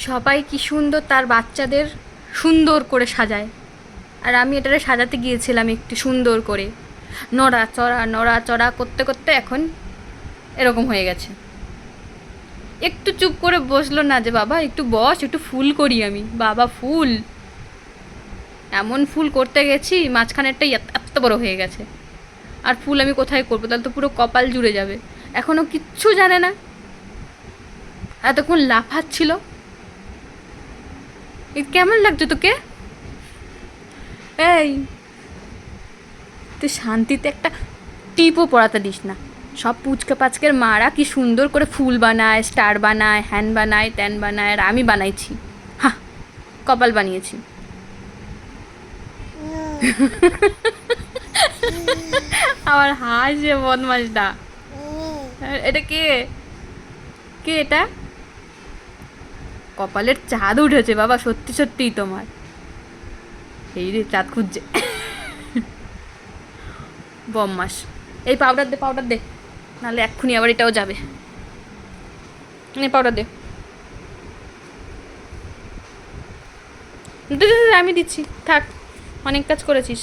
সবাই কি সুন্দর তার বাচ্চাদের সুন্দর করে সাজায়, আর আমি এটারে সাজাতে গিয়েছিলাম একটু সুন্দর করে, নড়াচড়া করতে করতে এখন এরকম হয়ে গেছে। একটু চুপ করে বসলো না যে বাবা একটু বস, একটু ফুল করি আমি। বাবা ফুল, এমন ফুল করতে গেছি মাঝখানেরটাই এত বড় হয়ে গেছে। আর ফুল আমি কোথায় করবো, তাহলে তো পুরো কপাল জুড়ে যাবে। এখনও কিচ্ছু জানে না, এতক্ষণ লাফাচ্ছিল। কেমন লাগছে তোকে? এই, তুই শান্তিতে একটা টিপও পড়াতে দিস না। সব পুচকে পাচকের মারা কি সুন্দর করে ফুল বানায়, স্টার বানায়, হ্যান বানায়, ত্যান বানায়, আর আমি বানাইছি হ্যাঁ, কপাল বানিয়েছি। আমার হাসে বদমাসটা। এটা কে? কে এটা? কপালের চাঁদ উঠেছে বাবা, সত্যি সত্যিই তোমার। এই রে চাঁদ খুঁজছে। বদমাস। এই পাউডার দে, পাউডার দে, নাহলে এক্ষুনি আবার এটাও যাবে। পাউডার দে। আমি দিচ্ছি, থাক, অনেক কাজ করেছিস।